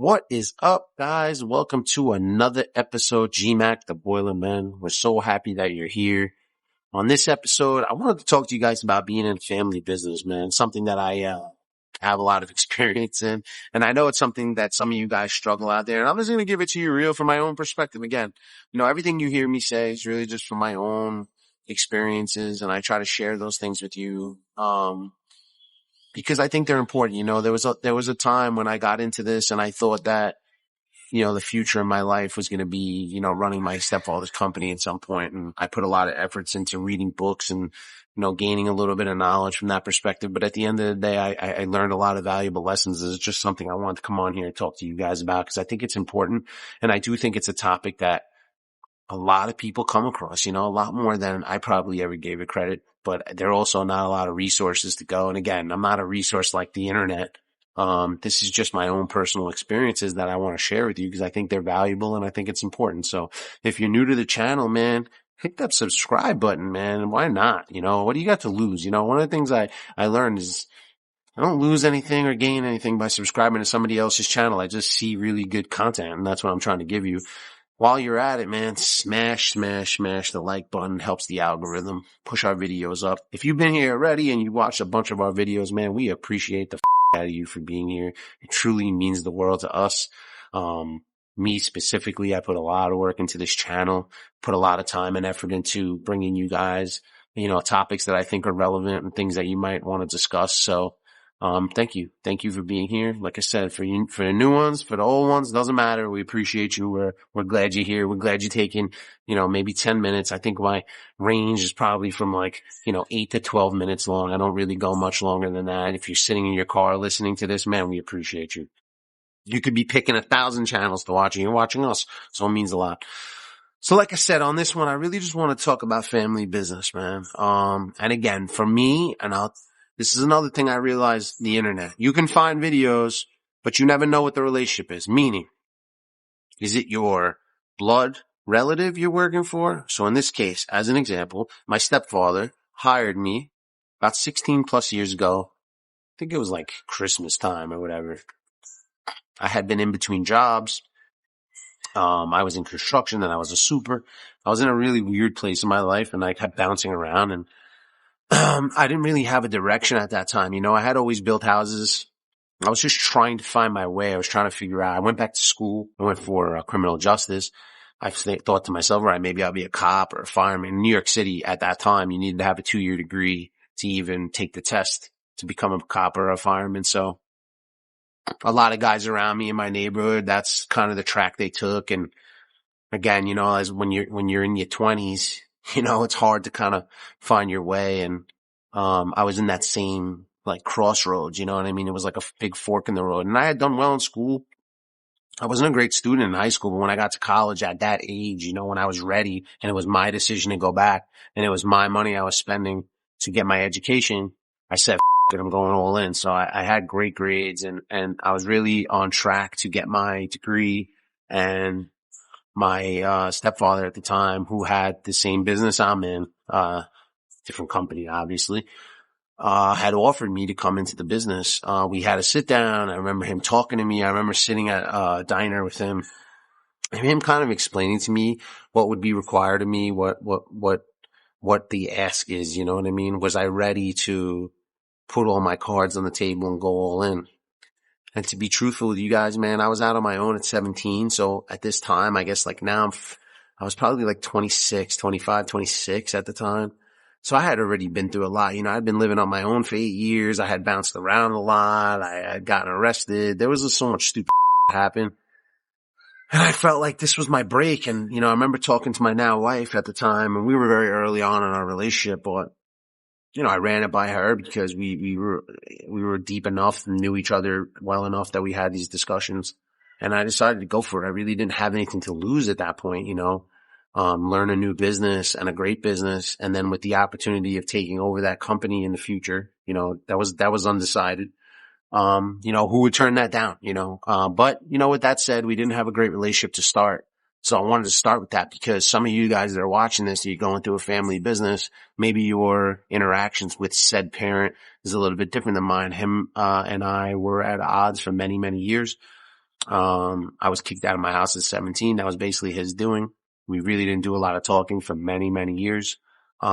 What is up, guys? Welcome to another episode, GMAK, the Boiler Men. We're so happy that you're here. On this episode, I wanted to talk to you guys about being in family business, man. Something that I have a lot of experience in. And I know it's something that some of you guys struggle out there. And I'm just going to give it to you real from my own perspective. Again, everything you hear me say is really just from my own experiences. And I try to share those things with you. Because I think they're important. There was a time when I got into this and I thought that, the future of my life was going to be, running my stepfather's company at some point. And I put a lot of efforts into reading books and, gaining a little bit of knowledge from that perspective. But at the end of the day, I learned a lot of valuable lessons. It's just something I wanted to come on here and talk to you guys about because I think it's important. And I do think it's a topic that a lot of people come across, a lot more than I probably ever gave it credit, but there are also not a lot of resources to go. And again, I'm not a resource like the internet. This is just my own personal experiences that I want to share with you because I think they're valuable and I think it's important. So if you're new to the channel, man, hit that subscribe button, man. Why not? What do you got to lose? One of the things I learned is I don't lose anything or gain anything by subscribing to somebody else's channel. I just see really good content and that's what I'm trying to give you. While you're at it, man, smash the like button. Helps the algorithm push our videos up. If you've been here already and you watched a bunch of our videos, man, we appreciate the out of you for being here. It truly means the world to us. Me specifically, I put a lot of work into this channel, put a lot of time and effort into bringing you guys, topics that I think are relevant and things that you might want to discuss. So, thank you. Thank you for being here. Like I said, for the new ones, for the old ones, doesn't matter. We appreciate you. We're glad you're here. We're glad you're taking, maybe 10 minutes. I think my range is probably from 8 to 12 minutes long. I don't really go much longer than that. If you're sitting in your car listening to this, man, we appreciate you. You could be picking 1,000 channels to watch and you're watching us. So it means a lot. So like I said, on this one, I really just want to talk about family business, man. And again, for me, this is another thing I realized, the internet. You can find videos, but you never know what the relationship is. Meaning, is it your blood relative you're working for? So in this case, as an example, my stepfather hired me about 16 plus years ago. I think it was like Christmas time or whatever. I had been in between jobs. I was in construction and I was a super. I was in a really weird place in my life and I kept bouncing around and I didn't really have a direction at that time. I had always built houses. I was just trying to find my way. I was trying to figure out. I went back to school. I went for criminal justice. I thought to myself, right, maybe I'll be a cop or a fireman. In New York City at that time, you needed to have a 2-year degree to even take the test to become a cop or a fireman. So a lot of guys around me in my neighborhood, that's kind of the track they took. And again, as when you're in your 20s, it's hard to kind of find your way. And, I was in that same crossroads, you know what I mean? It was like a big fork in the road and I had done well in school. I wasn't a great student in high school, but when I got to college at that age, when I was ready and it was my decision to go back and it was my money I was spending to get my education, I said, F it, I'm going all in. So I had great grades and I was really on track to get my degree. And my stepfather at the time, who had the same business I'm in, different company, obviously, had offered me to come into the business. We had a sit down. I remember him talking to me. I remember sitting at a diner with him and him kind of explaining to me what would be required of me, what the ask is, you know what I mean? Was I ready to put all my cards on the table and go all in? And to be truthful with you guys, man, I was out on my own at 17. So at this time, I guess now I was probably 26, 25, 26 at the time. So I had already been through a lot. I'd been living on my own for 8 years. I had bounced around a lot. I had gotten arrested. There was just so much stupid happen. And I felt like this was my break. And, I remember talking to my now wife at the time and we were very early on in our relationship, but I ran it by her because we were deep enough and knew each other well enough that we had these discussions. And I decided to go for it. I really didn't have anything to lose at that point, learn a new business and a great business. And then with the opportunity of taking over that company in the future, that was undecided. Who would turn that down, but with that said, we didn't have a great relationship to start. So I wanted to start with that because some of you guys that are watching this, you're going through a family business. Maybe your interactions with said parent is a little bit different than mine. Him, and I were at odds for many, many years. I was kicked out of my house at 17. That was basically his doing. We really didn't do a lot of talking for many, many years.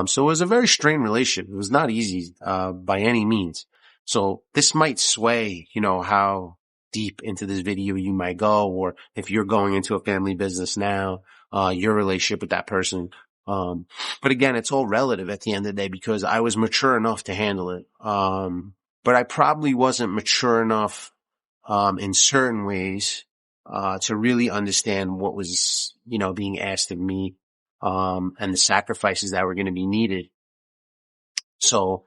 So it was a very strained relationship. It was not easy, by any means. So this might sway, how deep into this video you might go, or if you're going into a family business now, your relationship with that person. But again, it's all relative at the end of the day because I was mature enough to handle it. But I probably wasn't mature enough in certain ways, to really understand what was, being asked of me, and the sacrifices that were going to be needed. So,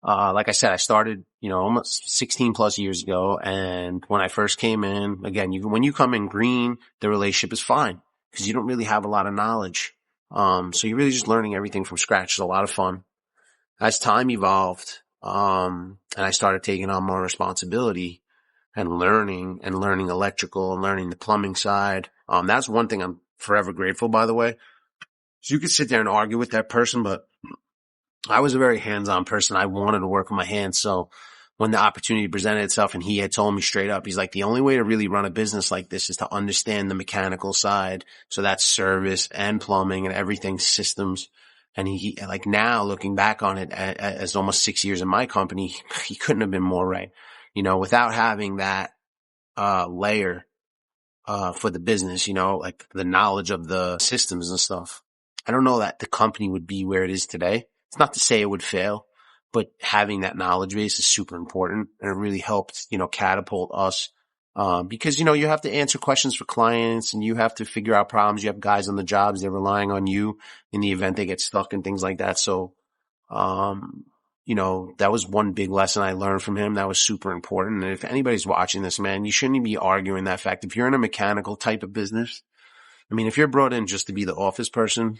like I said, I started, almost 16 plus years ago. And when I first came in, again, when you come in green, the relationship is fine because you don't really have a lot of knowledge. So you're really just learning everything from scratch. It's a lot of fun. As time evolved, and I started taking on more responsibility, and learning electrical and learning the plumbing side. That's one thing I'm forever grateful, by the way. So you could sit there and argue with that person, but I was a very hands-on person. I wanted to work with my hands. So when the opportunity presented itself and he had told me straight up, he's like, the only way to really run a business like this is to understand the mechanical side. So that's service and plumbing and everything systems. And he like now looking back on it as almost 6 years in my company, he couldn't have been more right. Without having that, layer, for the business, like the knowledge of the systems and stuff. I don't know that the company would be where it is today. It's not to say it would fail, but having that knowledge base is super important and it really helped, catapult us. Because, you have to answer questions for clients and you have to figure out problems. You have guys on the jobs. They're relying on you in the event they get stuck and things like that. So, that was one big lesson I learned from him. That was super important. And if anybody's watching this, man, you shouldn't be arguing that fact. If you're in a mechanical type of business, if you're brought in just to be the office person,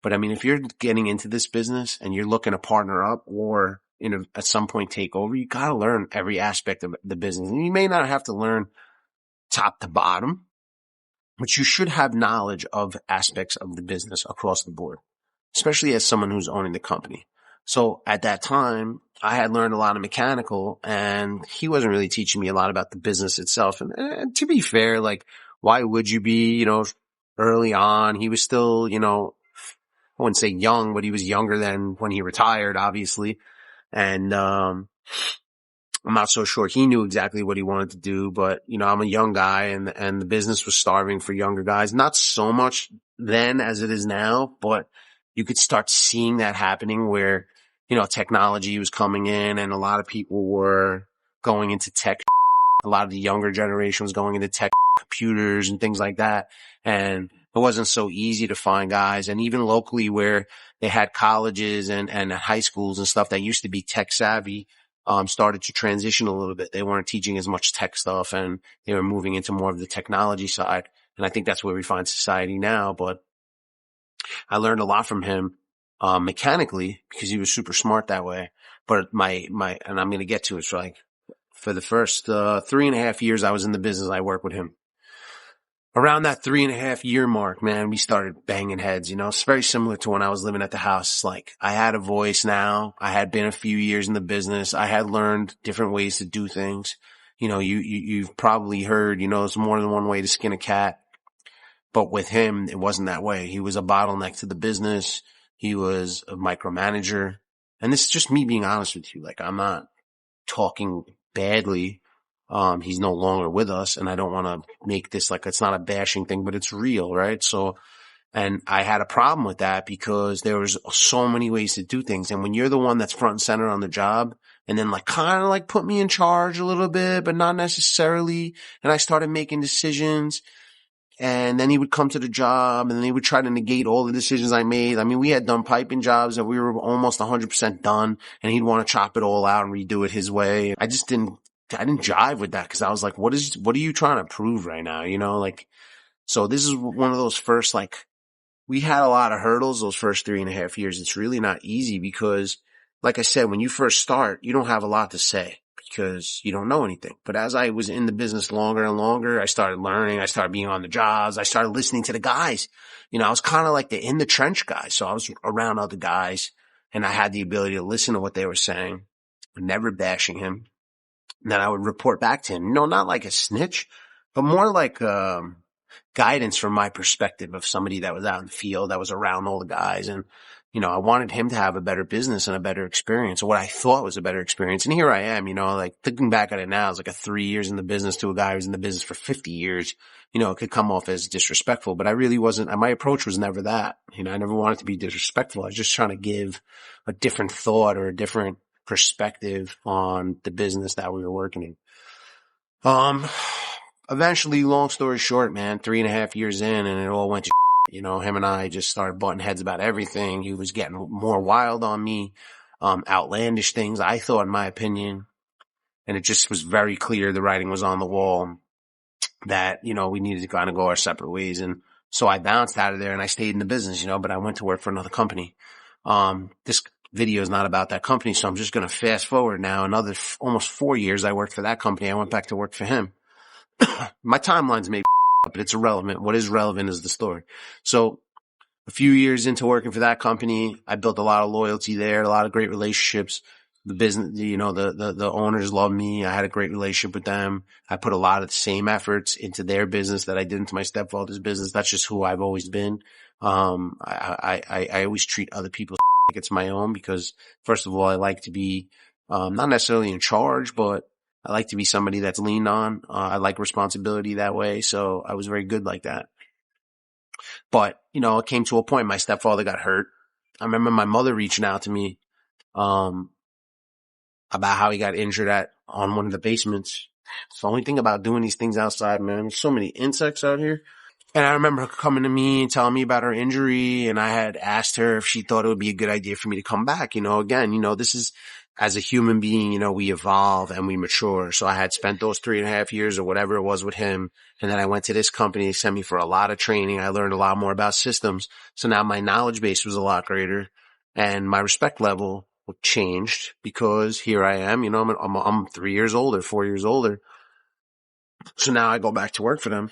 but if you're getting into this business and you're looking to partner up or, at some point take over, you got to learn every aspect of the business. And you may not have to learn top to bottom, but you should have knowledge of aspects of the business across the board, especially as someone who's owning the company. So at that time, I had learned a lot of mechanical and he wasn't really teaching me a lot about the business itself. And to be fair, like, why would you be, early on? He was still, I wouldn't say young, but he was younger than when he retired, obviously. And, I'm not so sure he knew exactly what he wanted to do, but I'm a young guy and the business was starving for younger guys. Not so much then as it is now, but you could start seeing that happening where, technology was coming in and a lot of people were going into tech. A lot of the younger generation was going into tech, computers and things like that. And it wasn't so easy to find guys. And even locally where they had colleges and high schools and stuff that used to be tech savvy, started to transition a little bit. They weren't teaching as much tech stuff and they were moving into more of the technology side. And I think that's where we find society now. But I learned a lot from him, mechanically because he was super smart that way. But and I'm going to get to it. So like for the first, 3.5 years I was in the business, I worked with him. Around that 3.5 year mark, man, we started banging heads. It's very similar to when I was living at the house. Like I had a voice now. I had been a few years in the business. I had learned different ways to do things. You've probably heard, there's more than one way to skin a cat. But with him, it wasn't that way. He was a bottleneck to the business. He was a micromanager. And this is just me being honest with you. Like I'm not talking badly. He's no longer with us and I don't want to make this like, it's not a bashing thing, but it's real, right? So, and I had a problem with that because there was so many ways to do things. And when you're the one that's front and center on the job and then like kind of like put me in charge a little bit, but not necessarily. And I started making decisions and then he would come to the job and then he would try to negate all the decisions I made. We had done piping jobs and we were almost 100% done and he'd want to chop it all out and redo it his way. I didn't jive with that because I was like, what are you trying to prove right now? So this is one of those first, like, we had a lot of hurdles those first 3.5 years. It's really not easy because, like I said, when you first start, you don't have a lot to say because you don't know anything. But as I was in the business longer and longer, I started learning. I started being on the jobs. I started listening to the guys. I was kind of like the in the trench guy. So I was around other guys and I had the ability to listen to what they were saying, never bashing him. And then I would report back to him, not like a snitch, but more like, guidance from my perspective of somebody that was out in the field, that was around all the guys. And, I wanted him to have a better business and a better experience, or what I thought was a better experience. And here I am, like thinking back at it now, it's like a 3 years in the business to a guy who's in the business for 50 years. It could come off as disrespectful, but I really wasn't, my approach was never that. I never wanted to be disrespectful. I was just trying to give a different thought or a different perspective on the business that we were working in. Eventually, long story short, man, 3.5 years in, and it all went to him and I just started butting heads about everything. He was getting more wild on me, outlandish things, I thought, in my opinion. And it just was very clear the writing was on the wall that, we needed to kind of go our separate ways. And so I bounced out of there and I stayed in the business, but I went to work for another company. This video is not about that company, so I'm just going to fast forward now. Another almost 4 years I worked for that company. I went back to work for him. My timeline's maybe, but it's irrelevant. What is relevant is the story. So a few years into working for that company, I built a lot of loyalty there, a lot of great relationships. The business, the owners loved me. I had a great relationship with them. I put a lot of the same efforts into their business that I did into my stepfather's business. That's just who I've always been. I always treat other people like it's my own, because first of all, I like to be, not necessarily in charge, but I like to be somebody that's leaned on. I like responsibility that way. So I was very good like that. But, it came to a point, my stepfather got hurt. I remember my mother reaching out to me, about how he got injured on one of the basements. It's the only thing about doing these things outside, man. There's so many insects out here. And I remember her coming to me and telling me about her injury. And I had asked her if she thought it would be a good idea for me to come back. Again, this is, as a human being, we evolve and we mature. So I had spent those 3.5 years or whatever it was with him. And then I went to this company. They sent me for a lot of training. I learned a lot more about systems. So now my knowledge base was a lot greater and my respect level changed, because here I am, I'm 3 years older, 4 years older. So now I go back to work for them.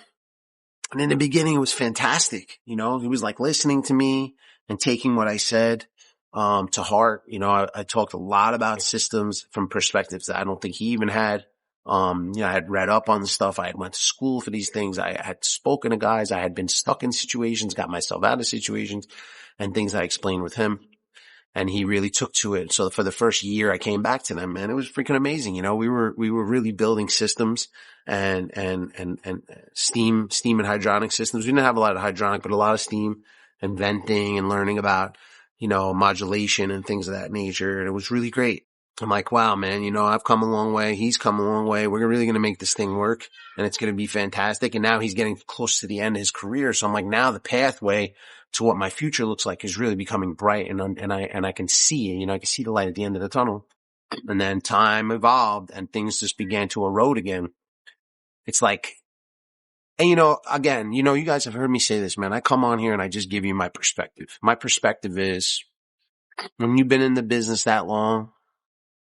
And in the beginning, it was fantastic. He was like listening to me and taking what I said, to heart. I talked a lot about systems from perspectives that I don't think he even had. I had read up on the stuff. I had went to school for these things. I had spoken to guys. I had been stuck in situations, got myself out of situations, and things I explained with him. And he really took to it. So for the first year I came back to them, man, it was freaking amazing. We were really building systems and steam and hydronic systems. We didn't have a lot of hydronic, but a lot of steam and venting and learning about, modulation and things of that nature. And it was really great. I'm like, wow, man, I've come a long way. He's come a long way. We're really going to make this thing work, and it's going to be fantastic. And now he's getting close to the end of his career. So I'm like, now the pathway to what my future looks like is really becoming bright, and I can see it. I can see the light at the end of the tunnel. And then time evolved and things just began to erode again. It's like, and again, you guys have heard me say this, man. I come on here and I just give you my perspective. My perspective is, when you've been in the business that long,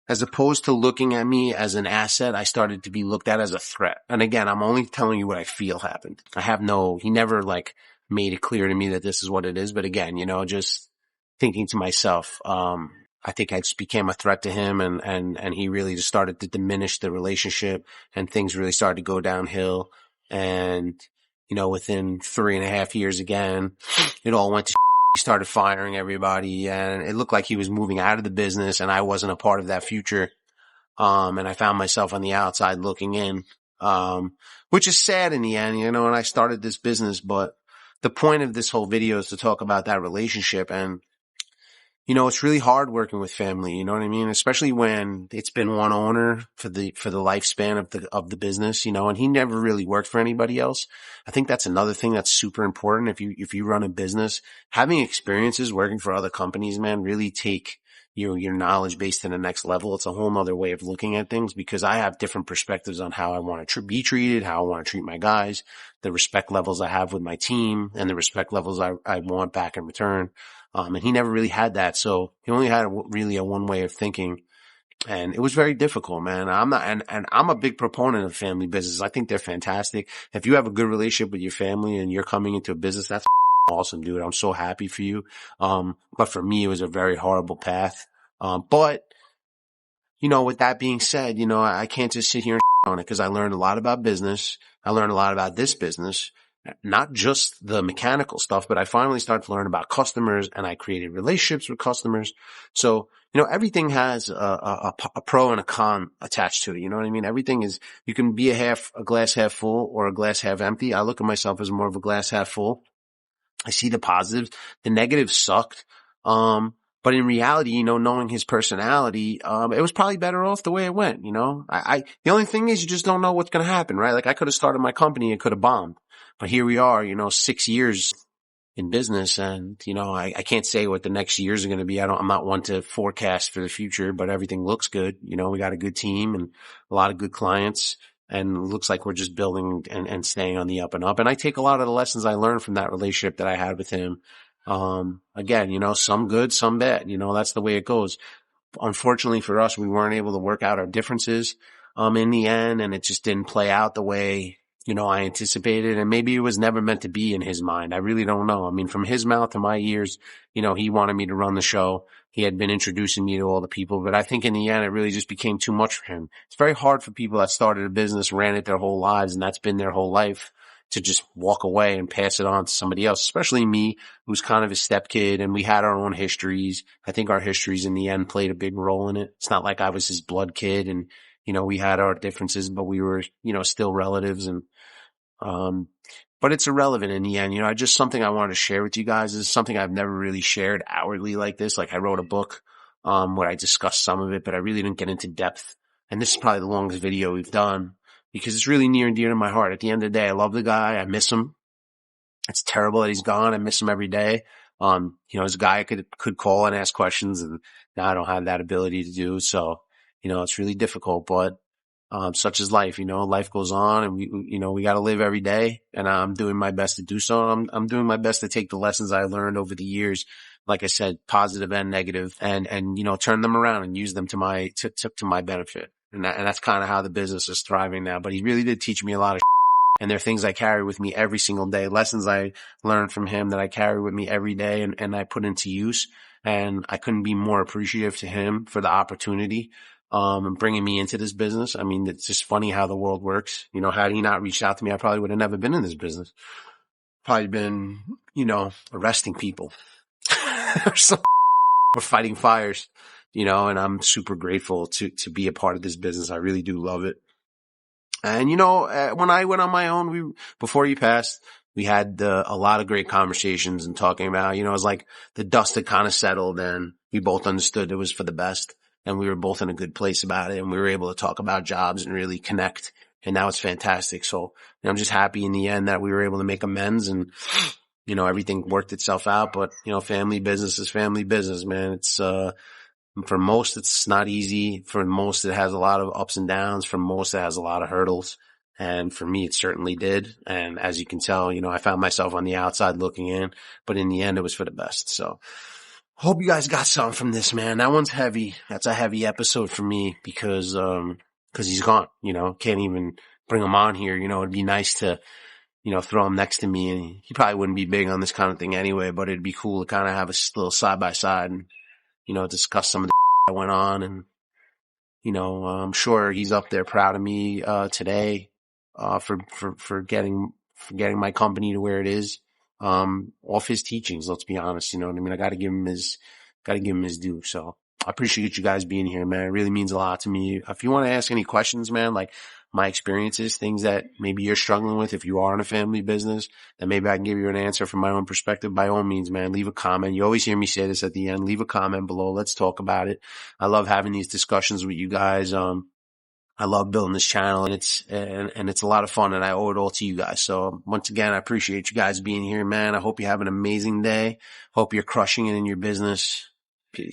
as opposed to looking at me as an asset, I started to be looked at as a threat. And again, I'm only telling you what I feel happened. He never made it clear to me that this is what it is. But again, just thinking to myself, I think I just became a threat to him, and he really just started to diminish the relationship, and things really started to go downhill. And, within 3.5 years again, it all went to he started firing everybody, and it looked like he was moving out of the business, and I wasn't a part of that future. And I found myself on the outside looking in, which is sad in the end, and I started this business, but the point of this whole video is to talk about that relationship. And, it's really hard working with family, you know what I mean? Especially when it's been one owner for the lifespan of the business, and he never really worked for anybody else. I think that's another thing that's super important. If you run a business, having experiences working for other companies, man, really take your knowledge base to the next level. It's a whole nother way of looking at things, because I have different perspectives on how I want to be treated, how I want to treat my guys, the respect levels I have with my team, and the respect levels I want back in return. And he never really had that. So he only had really a one way of thinking. And it was very difficult, man. And I'm a big proponent of family business. I think they're fantastic. If you have a good relationship with your family and you're coming into a business, that's awesome, dude. I'm so happy for you. But for me, it was a very horrible path. But with that being said, I can't just sit here and on it because I learned a lot about business. I learned a lot about this business, not just the mechanical stuff, but I finally started to learn about customers and I created relationships with customers. So, everything has a pro and a con attached to it. You know what I mean? Everything is, you can be a glass half full or a glass half empty. I look at myself as more of a glass half full. I see the positives. The negatives sucked. But in reality, knowing his personality, it was probably better off the way it went, the only thing is you just don't know what's going to happen, right? Like I could have started my company and could have bombed, but here we are, 6 years in business and, I can't say what the next years are going to be. I'm not one to forecast for the future, but everything looks good. We got a good team and a lot of good clients. And it looks like we're just building and staying on the up and up. And I take a lot of the lessons I learned from that relationship that I had with him. Again, some good, some bad. That's the way it goes. Unfortunately for us, we weren't able to work out our differences, in the end. And it just didn't play out the way, I anticipated. And maybe it was never meant to be in his mind. I really don't know. I mean, from his mouth to my ears, he wanted me to run the show. He had been introducing me to all the people, but I think in the end, it really just became too much for him. It's very hard for people that started a business, ran it their whole lives, and that's been their whole life to just walk away and pass it on to somebody else, especially me, who's kind of his stepkid, and we had our own histories. I think our histories in the end played a big role in it. It's not like I was his blood kid and, we had our differences, but we were, still relatives and, but it's irrelevant in the end. Just something I wanted to share with you guys is something I've never really shared outwardly like this. Like I wrote a book, where I discussed some of it, but I really didn't get into depth. And this is probably the longest video we've done because it's really near and dear to my heart. At the end of the day, I love the guy. I miss him. It's terrible that he's gone. I miss him every day. He's a guy I could call and ask questions, and now I don't have that ability to do. So, it's really difficult, but such is life, life goes on and we got to live every day, and I'm doing my best to do so. I'm doing my best to take the lessons I learned over the years, like I said, positive and negative, and turn them around and use them to my benefit. And that's kind of how the business is thriving now. But he really did teach me a lot of and there are things I carry with me every single day, lessons I learned from him that I carry with me every day and I put into use. And I couldn't be more appreciative to him for the opportunity, and bringing me into this business. I mean, it's just funny how the world works. Had he not reached out to me, I probably would have never been in this business. Probably been, arresting people or or fighting fires, and I'm super grateful to be a part of this business. I really do love it. And, when I went on my own, before he passed, we had a lot of great conversations and talking about, it was like the dust had kind of settled and we both understood it was for the best. And we were both in a good place about it. And we were able to talk about jobs and really connect. And now it's fantastic. So I'm just happy in the end that we were able to make amends and, everything worked itself out. But, family business is family business, man. It's, for most, it's not easy. For most, it has a lot of ups and downs. For most, it has a lot of hurdles. And for me, it certainly did. And as you can tell, I found myself on the outside looking in, but in the end, it was for the best. So hope you guys got something from this, man. That one's heavy. That's a heavy episode for me because he's gone, can't even bring him on here. It'd be nice to, throw him next to me, and he probably wouldn't be big on this kind of thing anyway, but it'd be cool to kind of have a little side by side and, discuss some of the that went on. And, I'm sure he's up there proud of me, today, for getting my company to where it is, off his teachings. Let's be honest. You know what I mean? I got to give him his due. So I appreciate you guys being here, man. It really means a lot to me. If you want to ask any questions, man, like my experiences, things that maybe you're struggling with, if you are in a family business, then maybe I can give you an answer from my own perspective. By all means, man, leave a comment. You always hear me say this at the end. Leave a comment below. Let's talk about it. I love having these discussions with you guys. I love building this channel, and it's a lot of fun, and I owe it all to you guys. So once again, I appreciate you guys being here, man. I hope you have an amazing day. Hope you're crushing it in your business. Peace.